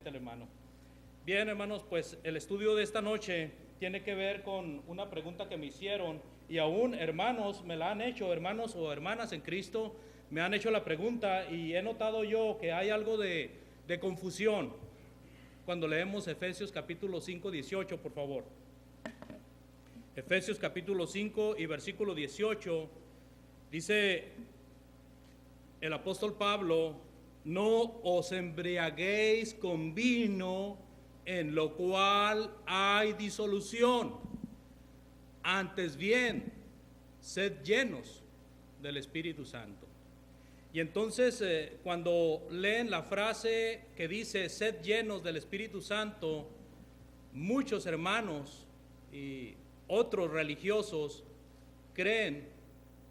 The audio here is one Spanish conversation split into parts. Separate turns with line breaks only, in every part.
el hermano. Bien, hermanos, pues el estudio de esta noche tiene que ver con una pregunta que me hicieron y aún hermanos me la han hecho, hermanos o hermanas en Cristo me han hecho la pregunta y he notado yo que hay algo de confusión cuando leemos Efesios capítulo 5, 18, por favor. Efesios capítulo 5 y versículo 18 dice el apóstol Pablo: no os embriaguéis con vino, en lo cual hay disolución, antes bien, sed llenos del Espíritu Santo. Y entonces cuando leen la frase que dice sed llenos del Espíritu Santo, muchos hermanos y otros religiosos creen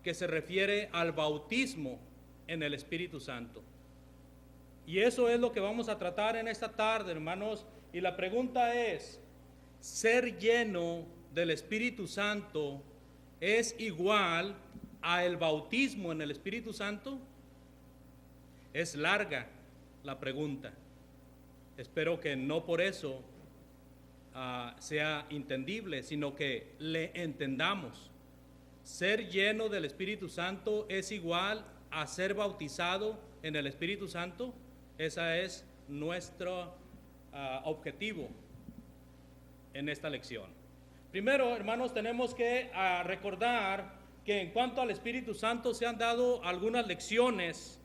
que se refiere al bautismo en el Espíritu Santo. Y eso es lo que vamos a tratar en esta tarde, hermanos. Y la pregunta es, ¿ser lleno del Espíritu Santo es igual a el bautismo en el Espíritu Santo? Es larga la pregunta. Espero que no por eso sea entendible, sino que le entendamos. Ser lleno del Espíritu Santo es igual a ser bautizado en el Espíritu Santo. Ese es nuestro objetivo en esta lección. Primero, hermanos, tenemos que recordar que en cuanto al Espíritu Santo se han dado algunas lecciones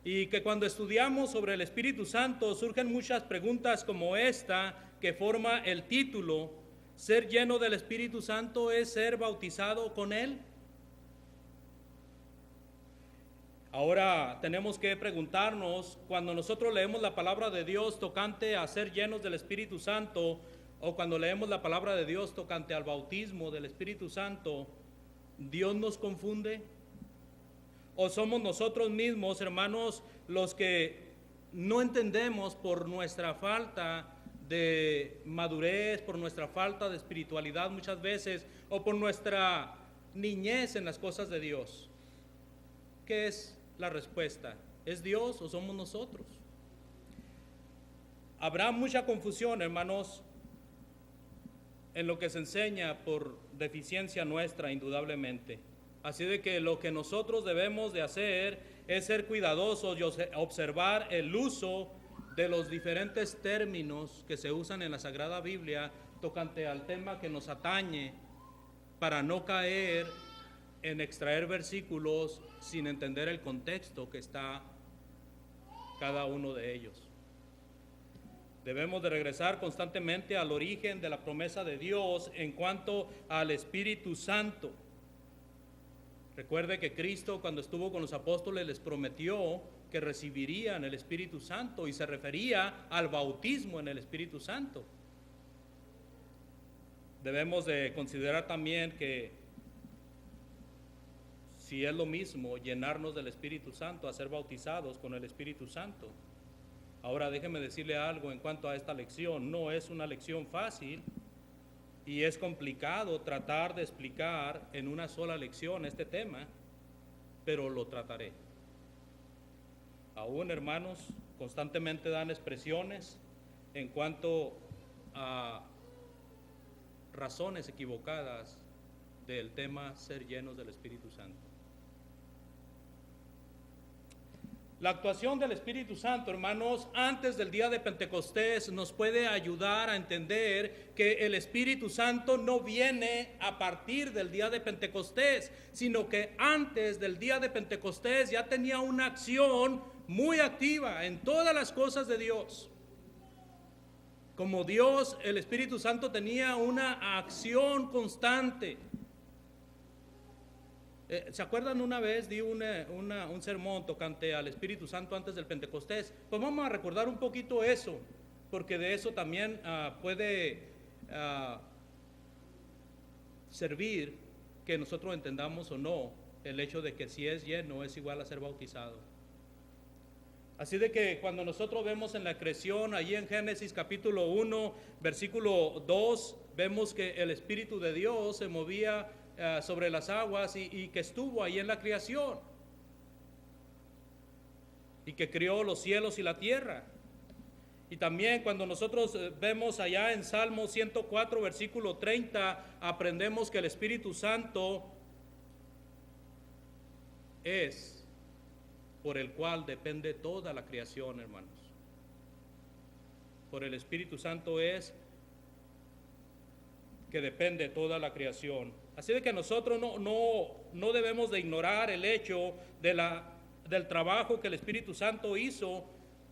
y que cuando estudiamos sobre el Espíritu Santo surgen muchas preguntas como esta que forma el título: ¿ser lleno del Espíritu Santo es ser bautizado con Él? Ahora tenemos que preguntarnos, cuando nosotros leemos la palabra de Dios tocante a ser llenos del Espíritu Santo, o cuando leemos la palabra de Dios tocante al bautismo del Espíritu Santo, ¿Dios nos confunde? ¿O somos nosotros mismos, hermanos, los que no entendemos por nuestra falta de madurez, por nuestra falta de espiritualidad muchas veces, o por nuestra niñez en las cosas de Dios? ¿Qué es la respuesta? ¿Es Dios o somos nosotros? Habrá mucha confusión, hermanos, en lo que se enseña por deficiencia nuestra, indudablemente. Así de que lo que nosotros debemos de hacer es ser cuidadosos y observar el uso de los diferentes términos que se usan en la Sagrada Biblia tocante al tema que nos atañe, para no caer en extraer versículos sin entender el contexto que está cada uno de ellos. Debemos de regresar constantemente al origen de la promesa de Dios en cuanto al Espíritu Santo. Recuerde que Cristo, cuando estuvo con los apóstoles, les prometió que recibirían el Espíritu Santo y se refería al bautismo en el Espíritu Santo. Debemos de considerar también que si es lo mismo llenarnos del Espíritu Santo a ser bautizados con el Espíritu Santo. Ahora déjeme decirle algo en cuanto a esta lección. No es una lección fácil y es complicado tratar de explicar en una sola lección este tema, pero lo trataré. Aún, hermanos, constantemente dan expresiones en cuanto a razones equivocadas del tema ser llenos del Espíritu Santo. La actuación del Espíritu Santo, hermanos, antes del día de Pentecostés nos puede ayudar a entender que el Espíritu Santo no viene a partir del día de Pentecostés, sino que antes del día de Pentecostés ya tenía una acción muy activa en todas las cosas de Dios. Como Dios, el Espíritu Santo tenía una acción constante. ¿Se acuerdan? Una vez di un sermón tocante al Espíritu Santo antes del Pentecostés. Pues vamos a recordar un poquito eso, porque de eso también puede servir que nosotros entendamos o no el hecho de que si es lleno es igual a ser bautizado. Así de que cuando nosotros vemos en la creación, allí en Génesis capítulo 1, versículo 2, vemos que el Espíritu de Dios se movía sobre las aguas y que estuvo ahí en la creación y que creó los cielos y la tierra. Y también cuando nosotros vemos allá en Salmo 104, versículo 30, aprendemos que el Espíritu Santo es por el cual depende toda la creación, hermanos. Por el Espíritu Santo es que depende toda la creación. Así de que nosotros no debemos de ignorar el hecho del trabajo que el Espíritu Santo hizo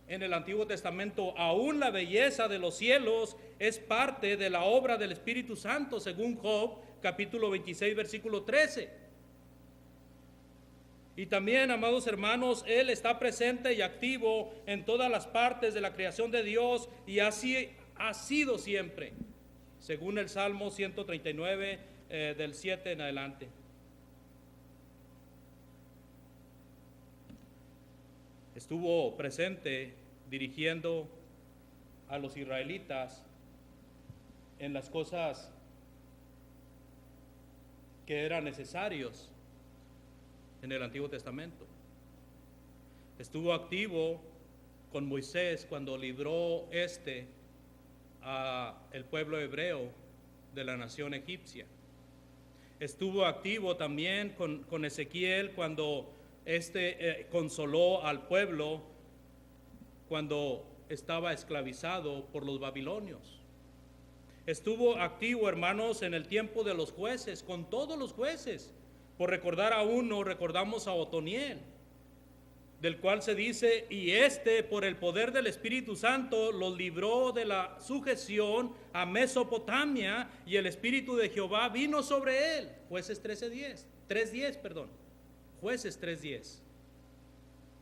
en el Antiguo Testamento. Aún la belleza de los cielos es parte de la obra del Espíritu Santo, según Job, capítulo 26, versículo 13. Y también, amados hermanos, Él está presente y activo en todas las partes de la creación de Dios, y así ha sido siempre, según el Salmo 139, del 7 en adelante. Estuvo presente dirigiendo a los israelitas en las cosas que eran necesarios en el Antiguo Testamento. Estuvo activo con Moisés cuando libró a el pueblo hebreo de la nación egipcia. Estuvo activo también con Ezequiel cuando consoló al pueblo cuando estaba esclavizado por los babilonios. Estuvo activo, hermanos, en el tiempo de los jueces, con todos los jueces. Por recordar a uno, recordamos a Otoniel, del cual se dice, y por el poder del Espíritu Santo los libró de la sujeción a Mesopotamia, y el Espíritu de Jehová vino sobre él. Jueces 3:10, Jueces 3:10.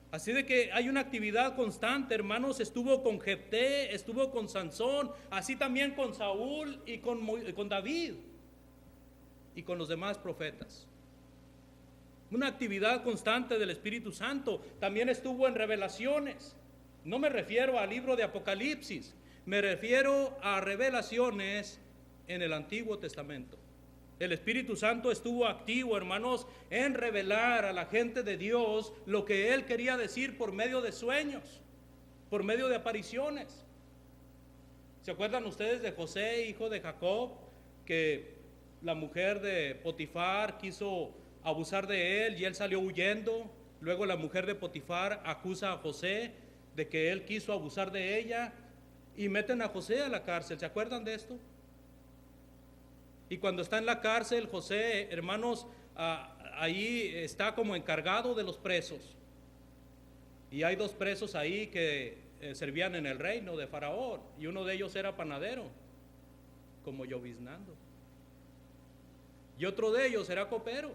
Así de que hay una actividad constante, hermanos. Estuvo con Jefté, estuvo con Sansón, así también con Saúl y con David y con los demás profetas. Una actividad constante del Espíritu Santo. También estuvo en revelaciones. No me refiero al libro de Apocalipsis, me refiero a revelaciones en el Antiguo Testamento. El Espíritu Santo estuvo activo, hermanos, en revelar a la gente de Dios lo que Él quería decir por medio de sueños, por medio de apariciones. ¿Se acuerdan ustedes de José, hijo de Jacob, que la mujer de Potifar quiso abusar de él y él salió huyendo? Luego la mujer de Potifar acusa a José de que él quiso abusar de ella y meten a José a la cárcel. ¿Se acuerdan de esto? Y cuando está en la cárcel, José, hermanos, ahí está como encargado de los presos. Y hay 2 presos ahí que servían en el reino de Faraón, y uno de ellos era panadero, como lloviznando. Y otro de ellos era copero.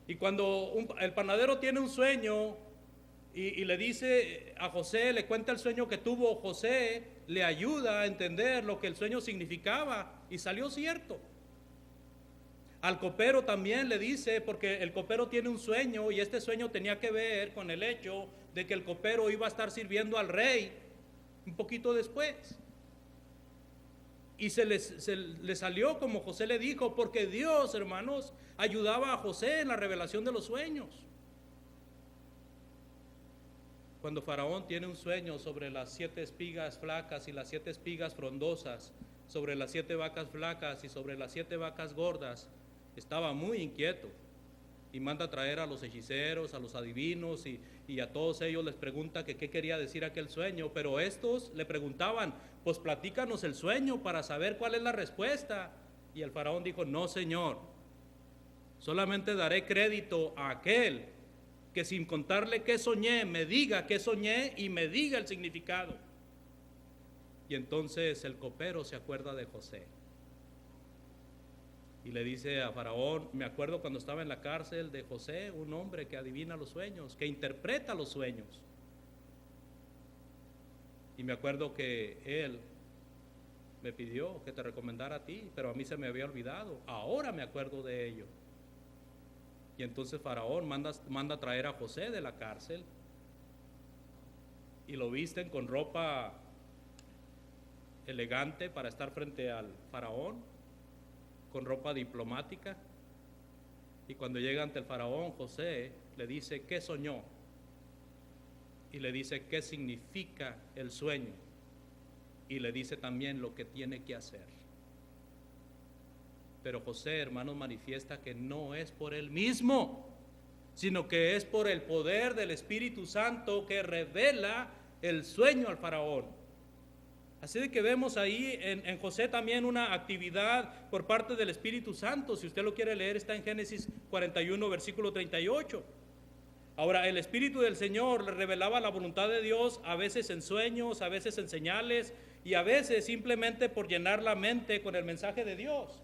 Y cuando el panadero tiene un sueño y le dice a José, le cuenta el sueño que tuvo, José le ayuda a entender lo que el sueño significaba, y salió cierto. Al copero también le dice, porque el copero tiene un sueño, y este sueño tenía que ver con el hecho de que el copero iba a estar sirviendo al rey un poquito después. Y se le salió como José le dijo, porque Dios, hermanos, ayudaba a José en la revelación de los sueños. Cuando Faraón tiene un sueño sobre las 7 espigas flacas y las 7 espigas frondosas, sobre las 7 vacas flacas y sobre las 7 vacas gordas, estaba muy inquieto y manda a traer a los hechiceros, a los adivinos, y a todos ellos les pregunta que qué quería decir aquel sueño. Pero estos le preguntaban, pues platícanos el sueño para saber cuál es la respuesta. Y el faraón dijo, no, señor, solamente daré crédito a aquel que sin contarle qué soñé, me diga qué soñé y me diga el significado. Y entonces el copero se acuerda de José y le dice a Faraón, me acuerdo cuando estaba en la cárcel de José, un hombre que adivina los sueños, que interpreta los sueños. Y me acuerdo que él me pidió que te recomendara a ti, pero a mí se me había olvidado, ahora me acuerdo de ello. Y entonces Faraón manda a traer a José de la cárcel y lo visten con ropa elegante para estar frente al Faraón, con ropa diplomática. Y cuando llega ante el Faraón, José le dice, ¿qué soñó? y le dice qué significa el sueño y le dice también lo que tiene que hacer. Pero José, hermanos, manifiesta que no es por él mismo, sino que es por el poder del Espíritu Santo que revela el sueño al faraón. Así de que vemos ahí en José también una actividad por parte del Espíritu Santo. Si usted lo quiere leer, está en Génesis 41, versículo 38. Ahora, el Espíritu del Señor le revelaba la voluntad de Dios, a veces en sueños, a veces en señales, y a veces simplemente por llenar la mente con el mensaje de Dios.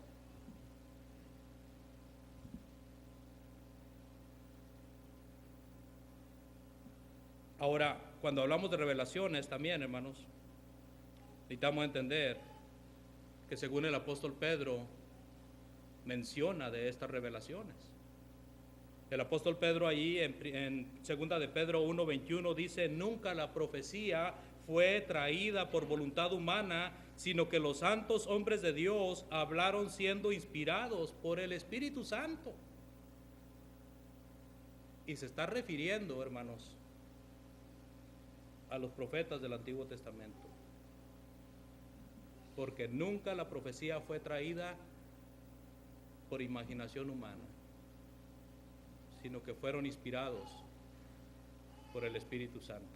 Ahora, cuando hablamos de revelaciones también, hermanos, necesitamos entender que según el apóstol Pedro menciona de estas revelaciones. El apóstol Pedro allí en 2 de Pedro 1:21 dice: nunca la profecía fue traída por voluntad humana, sino que los santos hombres de Dios hablaron siendo inspirados por el Espíritu Santo. Y se está refiriendo, hermanos, a los profetas del Antiguo Testamento, porque nunca la profecía fue traída por imaginación humana, sino que fueron inspirados por el Espíritu Santo.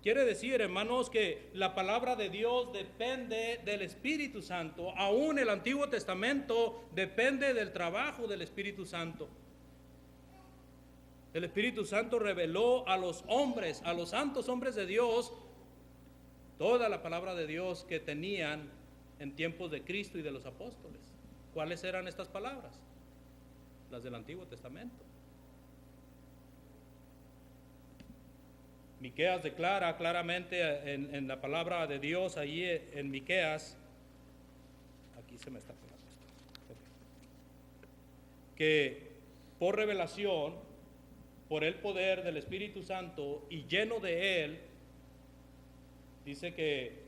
Quiere decir, hermanos, que la palabra de Dios depende del Espíritu Santo. Aún el Antiguo Testamento depende del trabajo del Espíritu Santo. El Espíritu Santo reveló a los hombres, a los santos hombres de Dios, toda la palabra de Dios que tenían en tiempos de Cristo y de los apóstoles. ¿Cuáles eran estas palabras? Las del Antiguo Testamento. Miqueas declara claramente en la palabra de Dios, ahí en Miqueas, aquí se me está pegando esto, que por revelación, por el poder del Espíritu Santo y lleno de él, dice que: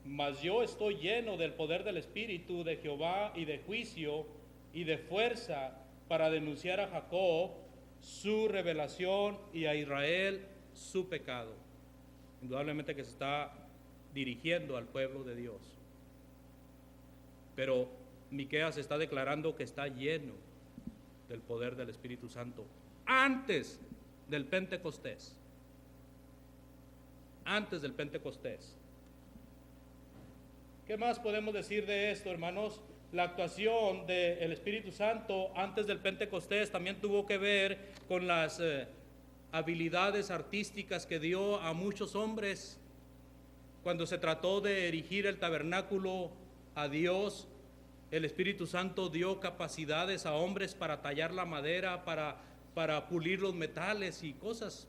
mas yo estoy lleno del poder del Espíritu de Jehová y de juicio y de fuerza, para denunciar a Jacob su revelación y a Israel su pecado. Indudablemente que se está dirigiendo al pueblo de Dios. Pero Miqueas está declarando que está lleno del poder del Espíritu Santo antes del Pentecostés. Antes del Pentecostés. ¿Qué más podemos decir de esto, hermanos? La actuación del Espíritu Santo antes del Pentecostés también tuvo que ver con las habilidades artísticas que dio a muchos hombres. Cuando se trató de erigir el tabernáculo a Dios, el Espíritu Santo dio capacidades a hombres para tallar la madera, para pulir los metales y cosas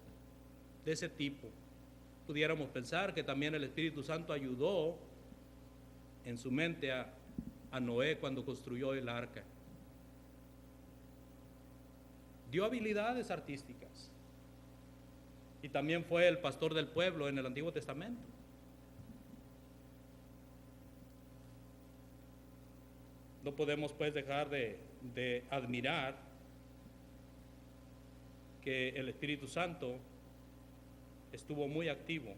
de ese tipo. Pudiéramos pensar que también el Espíritu Santo ayudó en su mente a Noé cuando construyó el arca. Dio habilidades artísticas. Y también fue el pastor del pueblo en el Antiguo Testamento. No podemos pues dejar de admirar que el Espíritu Santo estuvo muy activo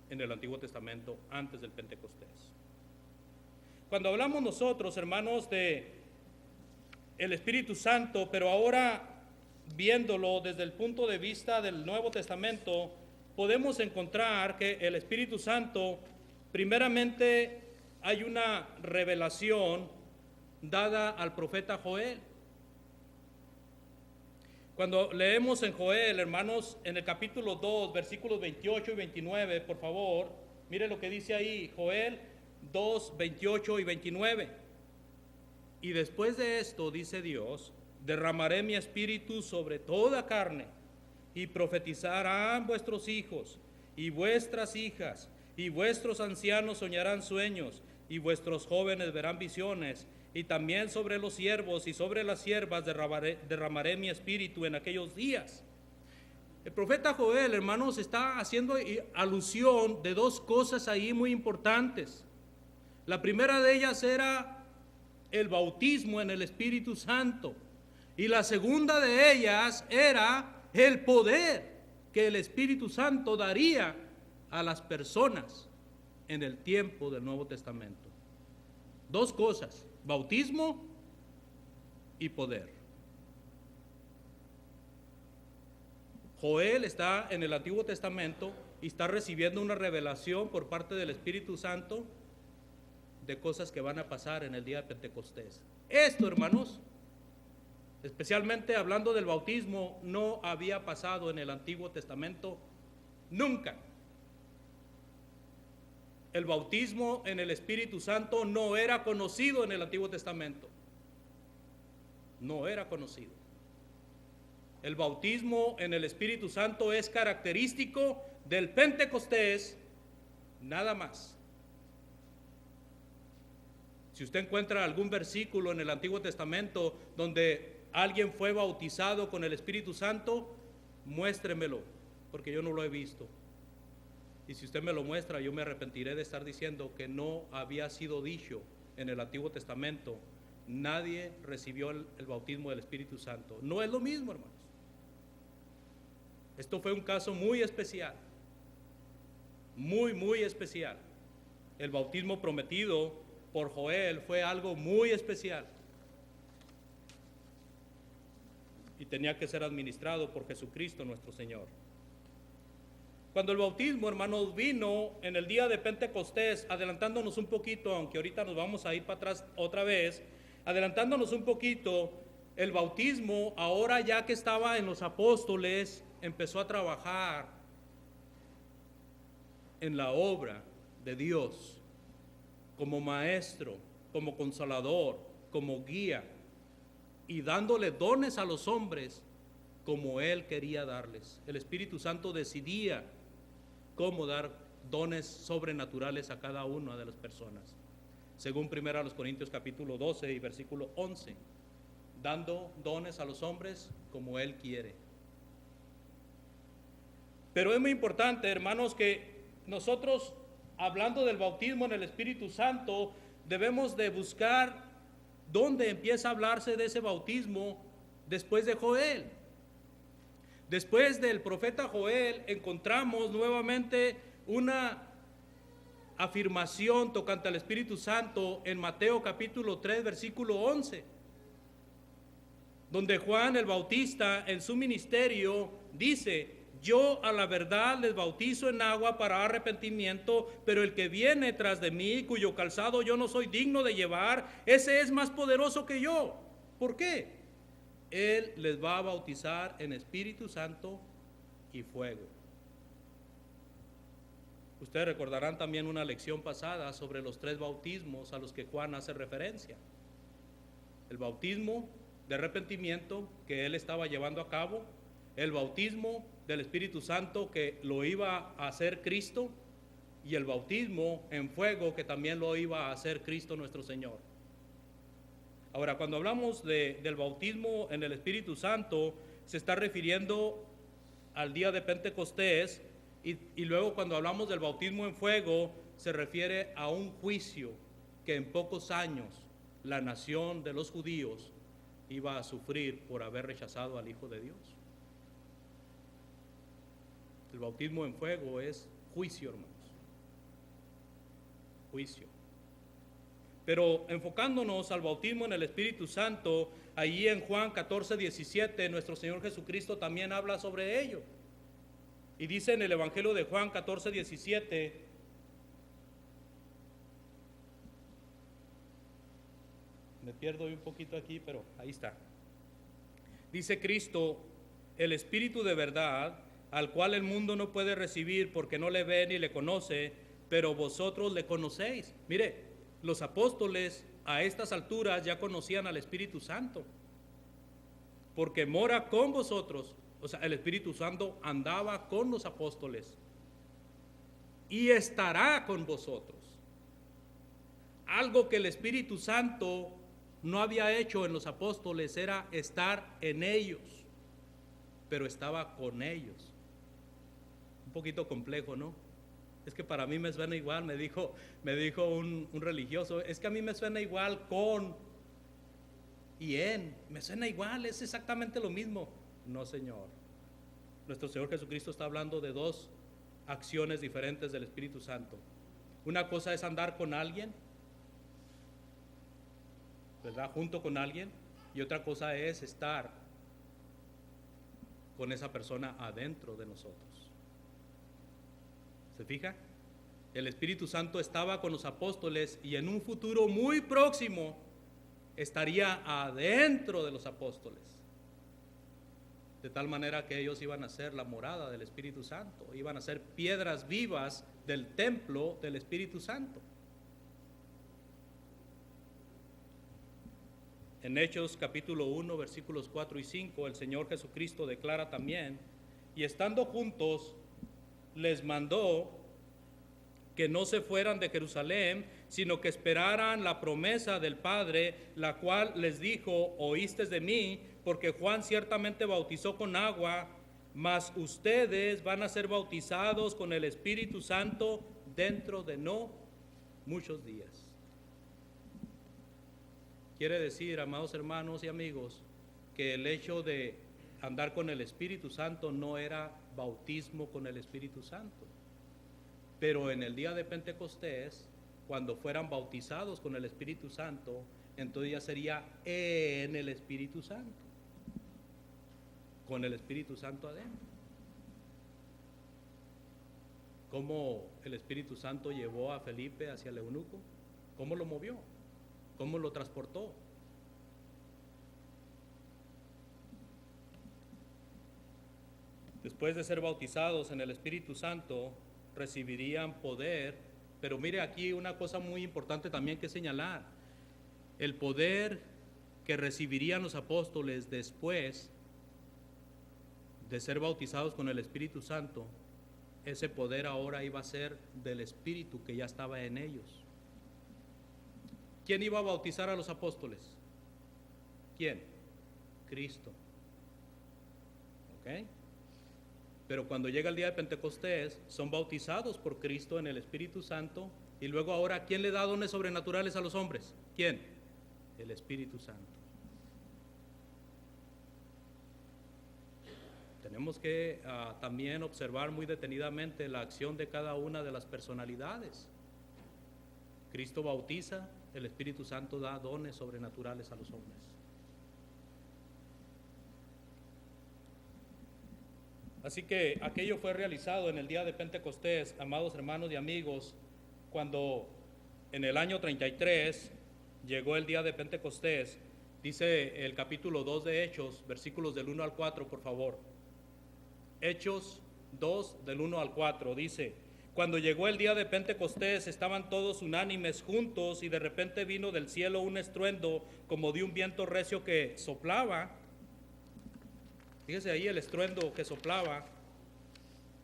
en el Antiguo Testamento antes del Pentecostés. Cuando hablamos nosotros, hermanos, de el Espíritu Santo, pero ahora viéndolo desde el punto de vista del Nuevo Testamento, podemos encontrar que el Espíritu Santo, primeramente, hay una revelación dada al profeta Joel. Cuando leemos en Joel, hermanos, en el capítulo 2, versículos 28 y 29, por favor, mire lo que dice ahí, Joel 2, 28 y 29. Y después de esto, dice Dios, derramaré mi espíritu sobre toda carne, y profetizarán vuestros hijos y vuestras hijas, y vuestros ancianos soñarán sueños, y vuestros jóvenes verán visiones, y también sobre los siervos y sobre las siervas derramaré mi espíritu en aquellos días. El profeta Joel, hermanos, está haciendo alusión de dos cosas ahí muy importantes. La primera de ellas era el bautismo en el Espíritu Santo. Y la segunda de ellas era el poder que el Espíritu Santo daría a las personas en el tiempo del Nuevo Testamento. Dos cosas: bautismo y poder. Joel está en el Antiguo Testamento y está recibiendo una revelación por parte del Espíritu Santo de cosas que van a pasar en el día de Pentecostés. Esto, hermanos, especialmente hablando del bautismo, no había pasado en el Antiguo Testamento nunca. El bautismo en el Espíritu Santo no era conocido en el Antiguo Testamento. No era conocido. El bautismo en el Espíritu Santo es característico del Pentecostés, nada más. Si usted encuentra algún versículo en el Antiguo Testamento donde alguien fue bautizado con el Espíritu Santo, muéstremelo, porque yo no lo he visto. Y si usted me lo muestra, yo me arrepentiré de estar diciendo que no había sido dicho en el Antiguo Testamento. Nadie recibió el bautismo del Espíritu Santo. No es lo mismo, hermanos. Esto fue un caso muy especial, muy especial. El bautismo prometido por Joel fue algo muy especial y tenía que ser administrado por Jesucristo nuestro Señor. Cuando el bautismo, hermanos, vino en el día de Pentecostés, adelantándonos un poquito, aunque ahorita nos vamos a ir para atrás otra vez, adelantándonos un poquito, el bautismo, ahora ya que estaba en los apóstoles, empezó a trabajar en la obra de Dios, como maestro, como consolador, como guía, y dándole dones a los hombres como Él quería darles. El Espíritu Santo decidía cómo dar dones sobrenaturales a cada una de las personas. Según 1 Corintios capítulo 12 y versículo 11, dando dones a los hombres como Él quiere. Pero es muy importante, hermanos, que nosotros, hablando del bautismo en el Espíritu Santo, debemos de buscar dónde empieza a hablarse de ese bautismo después de Joel. Después del profeta Joel encontramos nuevamente una afirmación tocante al Espíritu Santo en Mateo capítulo 3 versículo 11, donde Juan el Bautista en su ministerio dice: yo a la verdad les bautizo en agua para arrepentimiento, pero el que viene tras de mí, cuyo calzado yo no soy digno de llevar, ese es más poderoso que yo. ¿Por qué? Él les va a bautizar en Espíritu Santo y fuego. Ustedes recordarán también una lección pasada sobre los 3 bautismos a los que Juan hace referencia. El bautismo de arrepentimiento que él estaba llevando a cabo, el bautismo del Espíritu Santo que lo iba a hacer Cristo, y el bautismo en fuego que también lo iba a hacer Cristo nuestro Señor. Ahora, cuando hablamos del bautismo en el Espíritu Santo, se está refiriendo al día de Pentecostés, y luego cuando hablamos del bautismo en fuego, se refiere a un juicio que en pocos años la nación de los judíos iba a sufrir por haber rechazado al Hijo de Dios. El bautismo en fuego es juicio, hermanos. Juicio. Pero enfocándonos al bautismo en el Espíritu Santo, allí en Juan 14:17, nuestro Señor Jesucristo también habla sobre ello. Y dice en el Evangelio de Juan 14:17, me pierdo un poquito aquí, pero ahí está. Dice Cristo: el Espíritu de verdad, al cual el mundo no puede recibir porque no le ve ni le conoce, pero vosotros le conocéis. Mire, los apóstoles a estas alturas ya conocían al Espíritu Santo, porque mora con vosotros. O sea, el Espíritu Santo andaba con los apóstoles y estará con vosotros. Algo que el Espíritu Santo no había hecho en los apóstoles era estar en ellos, pero estaba con ellos. Un poquito complejo, ¿no? Es que para mí me suena igual, me dijo un religioso, es que a mí me suena igual con, y en, me suena igual, es exactamente lo mismo. No, Señor. Nuestro Señor Jesucristo está hablando de dos acciones diferentes del Espíritu Santo. Una cosa es andar con alguien, ¿verdad? Junto con alguien, y otra cosa es estar con esa persona adentro de nosotros. ¿Se fija? El Espíritu Santo estaba con los apóstoles y en un futuro muy próximo estaría adentro de los apóstoles. De tal manera que ellos iban a ser la morada del Espíritu Santo, iban a ser piedras vivas del templo del Espíritu Santo. En Hechos capítulo 1, versículos 4 y 5, el Señor Jesucristo declara también, y estando juntos, les mandó que no se fueran de Jerusalén, sino que esperaran la promesa del Padre, la cual les dijo, oísteis de mí, porque Juan ciertamente bautizó con agua, mas ustedes van a ser bautizados con el Espíritu Santo dentro de no muchos días. Quiere decir, amados hermanos y amigos, que el hecho de andar con el Espíritu Santo no era bautismo con el Espíritu Santo. Pero en el día de Pentecostés, cuando fueran bautizados con el Espíritu Santo, entonces ya sería en el Espíritu Santo, con el Espíritu Santo adentro. ¿Cómo el Espíritu Santo llevó a Felipe hacia el eunuco? ¿Cómo lo movió? ¿Cómo lo transportó? Después de ser bautizados en el Espíritu Santo, recibirían poder, pero mire aquí una cosa muy importante también que señalar. El poder que recibirían los apóstoles después de ser bautizados con el Espíritu Santo, ese poder ahora iba a ser del Espíritu que ya estaba en ellos. ¿Quién iba a bautizar a los apóstoles? ¿Quién? Cristo. ¿Ok? Pero cuando llega el día de Pentecostés, son bautizados por Cristo en el Espíritu Santo, y luego ahora, ¿quién le da dones sobrenaturales a los hombres? ¿Quién? El Espíritu Santo. Tenemos que también observar muy detenidamente la acción de cada una de las personalidades. Cristo bautiza, el Espíritu Santo da dones sobrenaturales a los hombres. Así que aquello fue realizado en el día de Pentecostés, amados hermanos y amigos, cuando en el año 33 llegó el día de Pentecostés. Dice el capítulo 2 de Hechos, versículos del 1 al 4, por favor. Hechos 2, del 1 al 4, dice: cuando llegó el día de Pentecostés, estaban todos unánimes juntos, y de repente vino del cielo un estruendo como de un viento recio que soplaba. Fíjese ahí el estruendo que soplaba,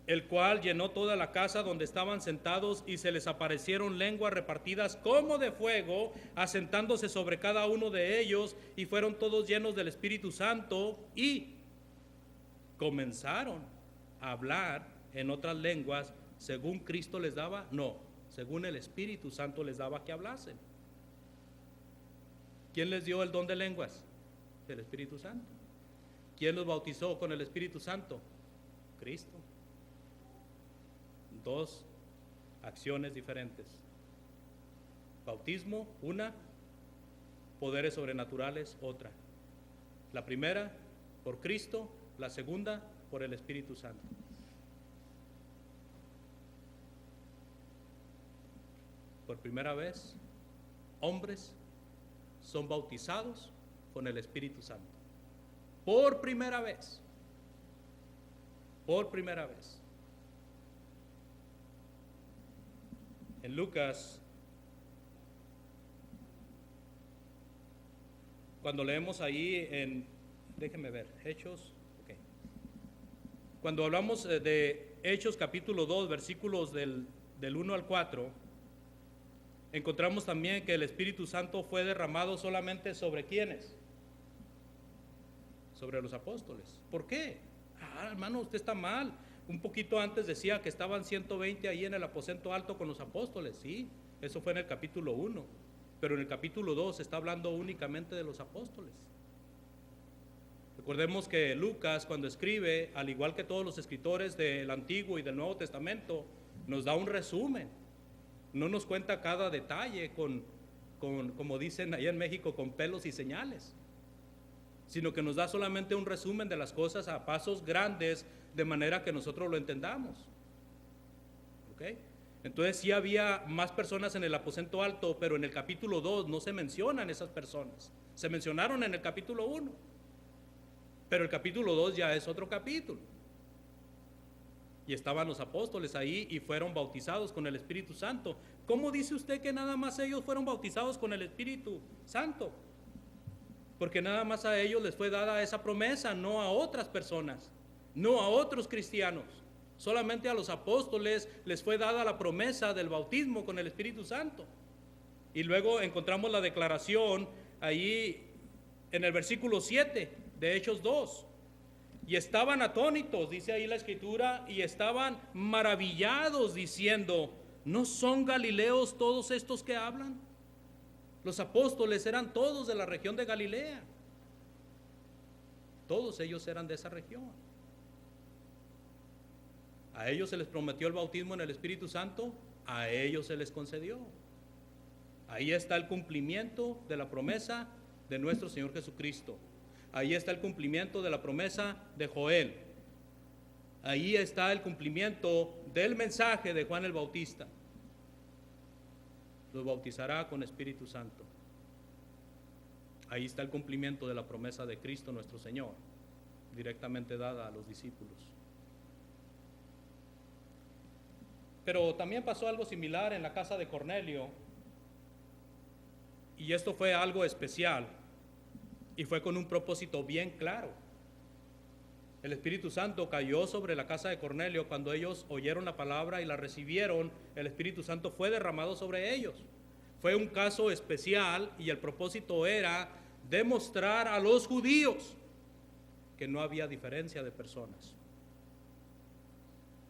el cual llenó toda la casa donde estaban sentados, y se les aparecieron lenguas repartidas como de fuego, asentándose sobre cada uno de ellos, y fueron todos llenos del Espíritu Santo, y comenzaron a hablar en otras lenguas, según Cristo les daba, no, según el Espíritu Santo les daba que hablasen. ¿Quién les dio el don de lenguas? El Espíritu Santo. ¿Quién los bautizó con el Espíritu Santo? Cristo. Dos acciones diferentes. Bautismo, una; poderes sobrenaturales, otra. La primera, por Cristo; la segunda, por el Espíritu Santo. Por primera vez, hombres son bautizados con el Espíritu Santo. Por primera vez. Por primera vez. En Lucas, cuando leemos ahí en, déjenme ver, Hechos, okay. Cuando hablamos de Hechos capítulo 2, versículos del 1 al 4, encontramos también que el Espíritu Santo fue derramado solamente sobre ¿quiénes? Sobre los apóstoles. ¿Por qué? Hermano, usted está mal. Un poquito antes decía que estaban 120 ahí en el aposento alto con los apóstoles. Sí, eso fue en el capítulo 1. pero en el capítulo 2 está hablando únicamente de los apóstoles. Recordemos que Lucas, cuando escribe, al igual que todos los escritores del Antiguo y del Nuevo Testamento, nos da un resumen. No nos cuenta cada detalle como dicen allá en México, con pelos y señales, sino que nos da solamente un resumen de las cosas a pasos grandes, de manera que nosotros lo entendamos. ¿Ok? Entonces sí había más personas en el aposento alto, pero en el capítulo 2 no se mencionan esas personas. Se mencionaron en el capítulo 1, pero el capítulo 2 ya es otro capítulo. Y estaban los apóstoles ahí y fueron bautizados con el Espíritu Santo. ¿Cómo dice usted que nada más ellos fueron bautizados con el Espíritu Santo? Porque nada más a ellos les fue dada esa promesa, no a otras personas, no a otros cristianos. Solamente a los apóstoles les fue dada la promesa del bautismo con el Espíritu Santo. Y luego encontramos la declaración ahí en el versículo 7 de Hechos 2. Y estaban atónitos, dice ahí la escritura, y estaban maravillados diciendo, ¿no son galileos todos estos que hablan? Los apóstoles eran todos de la región de Galilea. Todos ellos eran de esa región. A ellos se les prometió el bautismo en el Espíritu Santo, a ellos se les concedió. Ahí está el cumplimiento de la promesa de nuestro Señor Jesucristo. Ahí está el cumplimiento de la promesa de Joel. Ahí está el cumplimiento del mensaje de Juan el Bautista. Los bautizará con Espíritu Santo. Ahí está el cumplimiento de la promesa de Cristo nuestro Señor, directamente dada a los discípulos. Pero también pasó algo similar en la casa de Cornelio, y esto fue algo especial. Y fue con un propósito bien claro. El Espíritu Santo cayó sobre la casa de Cornelio cuando ellos oyeron la palabra y la recibieron. El Espíritu Santo fue derramado sobre ellos. Fue un caso especial y el propósito era demostrar a los judíos que no había diferencia de personas.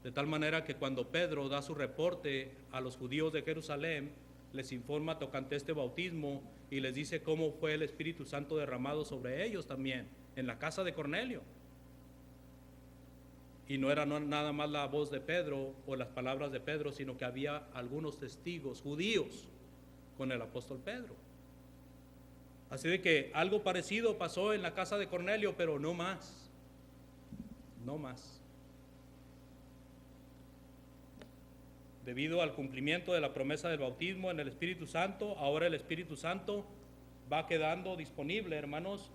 De tal manera que cuando Pedro da su reporte a los judíos de Jerusalén, les informa tocante este bautismo y les dice cómo fue el Espíritu Santo derramado sobre ellos también, en la casa de Cornelio. Y no era nada más la voz de Pedro o las palabras de Pedro, sino que había algunos testigos judíos con el apóstol Pedro. Así de que algo parecido pasó en la casa de Cornelio, pero no más. No más. Debido al cumplimiento de la promesa del bautismo en el Espíritu Santo, ahora el Espíritu Santo va quedando disponible, hermanos,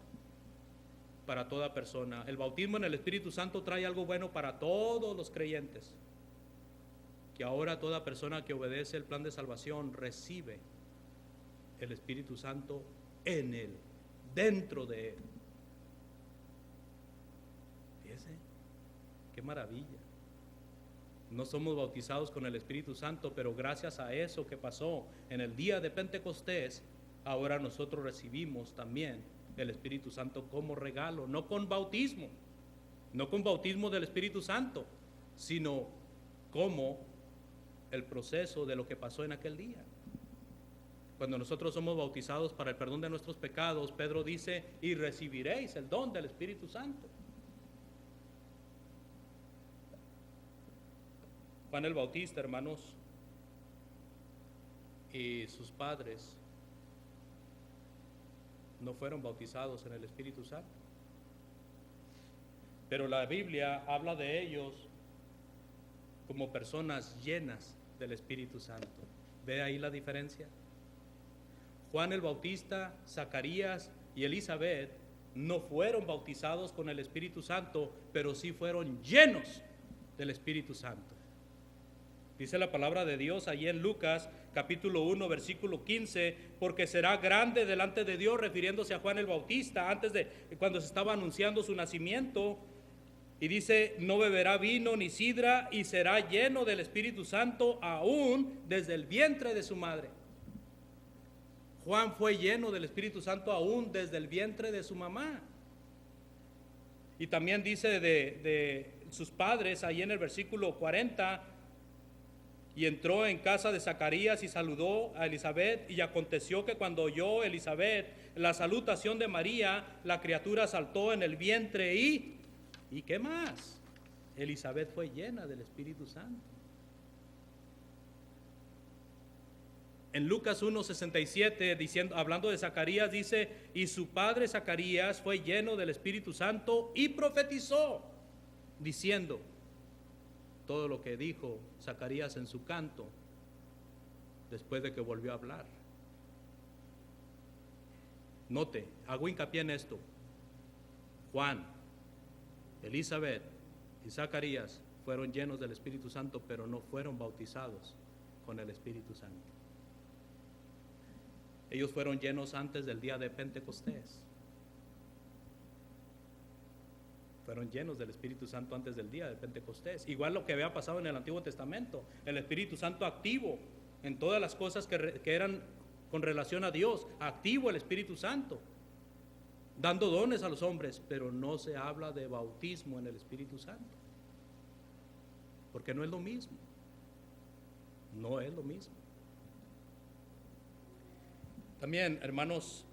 para toda persona. El bautismo en el Espíritu Santo trae algo bueno para todos los creyentes, que ahora toda persona que obedece el plan de salvación recibe el Espíritu Santo en él, dentro de él. Fíjese, qué maravilla. No somos bautizados con el Espíritu Santo, pero gracias a eso que pasó en el día de Pentecostés, ahora nosotros recibimos también el Espíritu Santo como regalo, no con bautismo del Espíritu Santo, sino como el proceso de lo que pasó en aquel día. Cuando nosotros somos bautizados para el perdón de nuestros pecados, Pedro dice, y recibiréis el don del Espíritu Santo. Juan el Bautista, hermanos, y sus padres no fueron bautizados en el Espíritu Santo. Pero la Biblia habla de ellos como personas llenas del Espíritu Santo. ¿Ve ahí la diferencia? Juan el Bautista, Zacarías y Elizabeth no fueron bautizados con el Espíritu Santo, pero sí fueron llenos del Espíritu Santo. Dice la palabra de Dios allí en Lucas capítulo 1 versículo 15, porque será grande delante de Dios, refiriéndose a Juan el Bautista antes de cuando se estaba anunciando su nacimiento, y dice, no beberá vino ni sidra y será lleno del Espíritu Santo aún desde el vientre de su madre. Juan fue lleno del Espíritu Santo aún desde el vientre de su mamá. Y también dice de sus padres ahí en el versículo 40, y entró en casa de Zacarías y saludó a Elizabeth. Y aconteció que cuando oyó Elizabeth la salutación de María, la criatura saltó en el vientre ¿y qué más? Elizabeth fue llena del Espíritu Santo. En Lucas 1:67, hablando de Zacarías, dice: y su padre Zacarías fue lleno del Espíritu Santo y profetizó, diciendo todo lo que dijo Zacarías en su canto, después de que volvió a hablar. Note, hago hincapié en esto: Juan, Elizabeth y Zacarías fueron llenos del Espíritu Santo, pero no fueron bautizados con el Espíritu Santo. Ellos fueron llenos antes del día de Pentecostés. Fueron llenos del Espíritu Santo antes del día de Pentecostés. Igual lo que había pasado en el Antiguo Testamento, el Espíritu Santo activo en todas las cosas que eran con relación a Dios, activo el Espíritu Santo, dando dones a los hombres, pero no se habla de bautismo en el Espíritu Santo, porque no es lo mismo. No es lo mismo. También, hermanos,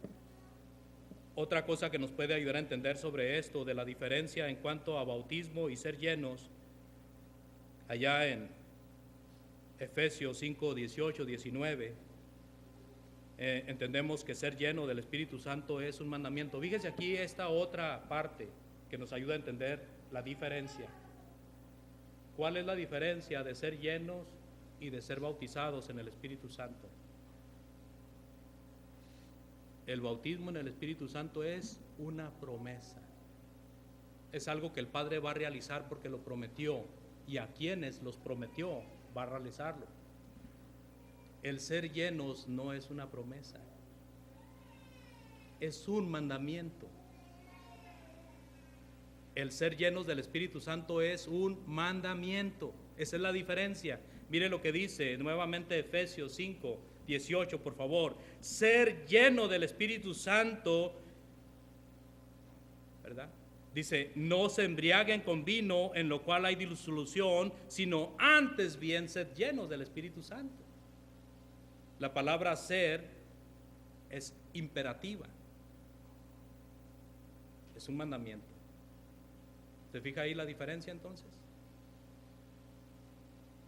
otra cosa que nos puede ayudar a entender sobre esto, de la diferencia en cuanto a bautismo y ser llenos, allá en Efesios 5:18-19, entendemos que ser lleno del Espíritu Santo es un mandamiento. Fíjense aquí esta otra parte que nos ayuda a entender la diferencia. ¿Cuál es la diferencia de ser llenos y de ser bautizados en el Espíritu Santo? El bautismo en el Espíritu Santo es una promesa. Es algo que el Padre va a realizar porque lo prometió, y a quienes los prometió va a realizarlo. El ser llenos no es una promesa, es un mandamiento. El ser llenos del Espíritu Santo es un mandamiento. Esa es la diferencia. Mire lo que dice nuevamente Efesios 5:18, por favor. Ser lleno del Espíritu Santo, ¿verdad? Dice: no se embriaguen con vino, en lo cual hay disolución, sino antes bien sed llenos del Espíritu Santo. La palabra ser es imperativa, es un mandamiento. ¿Se fija ahí la diferencia entonces?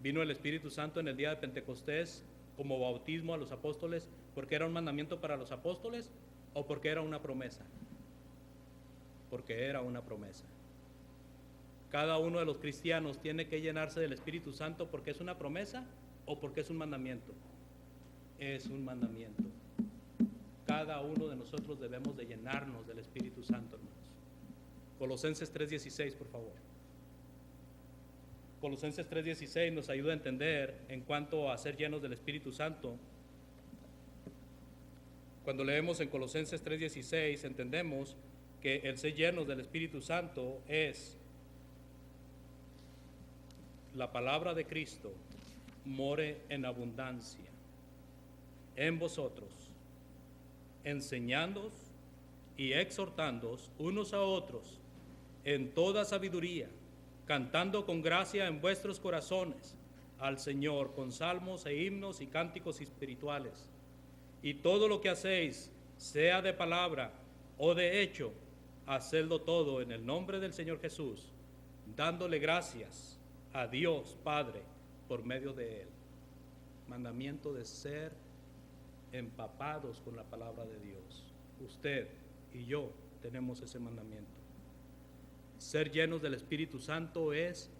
Vino el Espíritu Santo en el día de Pentecostés como bautismo a los apóstoles porque era un mandamiento para los apóstoles, o porque era una promesa. Porque era una promesa. Cada uno de los cristianos tiene que llenarse del Espíritu Santo porque es una promesa o porque es un mandamiento. Es un mandamiento. Cada uno de nosotros debemos de llenarnos del Espíritu Santo, hermanos. Colosenses 3:16, por favor. Colosenses 3:16 nos ayuda a entender en cuanto a ser llenos del Espíritu Santo. Cuando leemos en Colosenses 3:16, entendemos que el ser llenos del Espíritu Santo es la palabra de Cristo more en abundancia en vosotros, enseñándoos y exhortándoos unos a otros en toda sabiduría, cantando con gracia en vuestros corazones al Señor con salmos e himnos y cánticos espirituales. Y todo lo que hacéis, sea de palabra o de hecho, hacedlo todo en el nombre del Señor Jesús, dándole gracias a Dios Padre por medio de Él. Mandamiento de ser empapados con la palabra de Dios. Usted y yo tenemos ese mandamiento. Ser llenos del Espíritu Santo es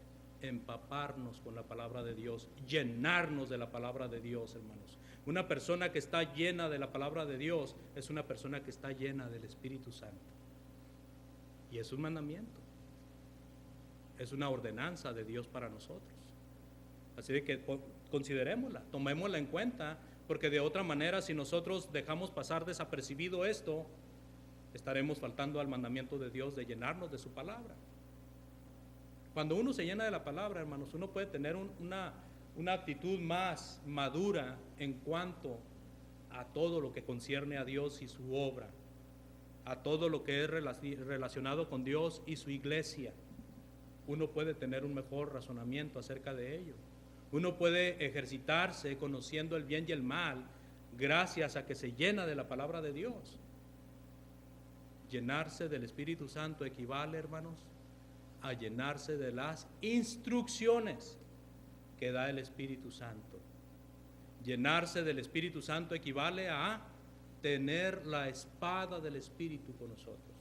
empaparnos con la palabra de Dios, llenarnos de la palabra de Dios, hermanos. Una persona que está llena de la palabra de Dios es una persona que está llena del Espíritu Santo. Y es un mandamiento, es una ordenanza de Dios para nosotros. Así de que considerémosla, tomémosla en cuenta, porque de otra manera, si nosotros dejamos pasar desapercibido esto, estaremos faltando al mandamiento de Dios de llenarnos de su palabra. Cuando uno se llena de la palabra, hermanos, uno puede tener una actitud más madura en cuanto a todo lo que concierne a Dios y su obra, a todo lo que es relacionado con Dios y su iglesia. Uno puede tener un mejor razonamiento acerca de ello. Uno puede ejercitarse conociendo el bien y el mal gracias a que se llena de la palabra de Dios. Llenarse del Espíritu Santo equivale, hermanos, a llenarse de las instrucciones que da el Espíritu Santo. Llenarse del Espíritu Santo equivale a tener la espada del Espíritu con nosotros.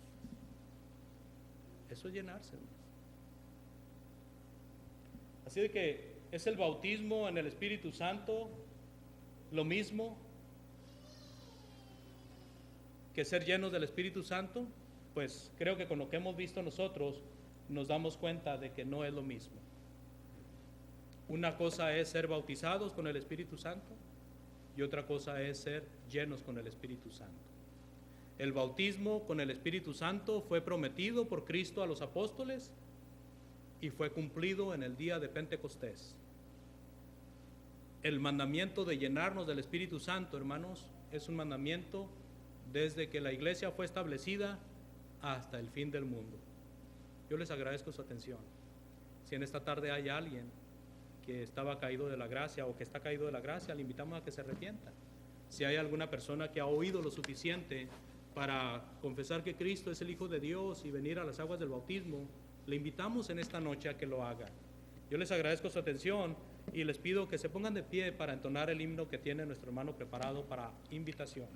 Eso es llenarse, hermanos. Así de que es el bautismo en el Espíritu Santo lo mismo que ser llenos del Espíritu Santo. Pues creo que con lo que hemos visto nosotros nos damos cuenta de que no es lo mismo. Una cosa es ser bautizados con el Espíritu Santo y otra cosa es ser llenos con el Espíritu Santo. El bautismo con el Espíritu Santo fue prometido por Cristo a los apóstoles y fue cumplido en el día de Pentecostés. El mandamiento de llenarnos del Espíritu Santo, hermanos, es un mandamiento desde que la iglesia fue establecida hasta el fin del mundo. Yo les agradezco su atención. Si en esta tarde hay alguien que estaba caído de la gracia o que está caído de la gracia, le invitamos a que se arrepienta. Si hay alguna persona que ha oído lo suficiente para confesar que Cristo es el Hijo de Dios y venir a las aguas del bautismo, le invitamos en esta noche a que lo haga. Yo les agradezco su atención y les pido que se pongan de pie para entonar el himno que tiene nuestro hermano preparado para invitación.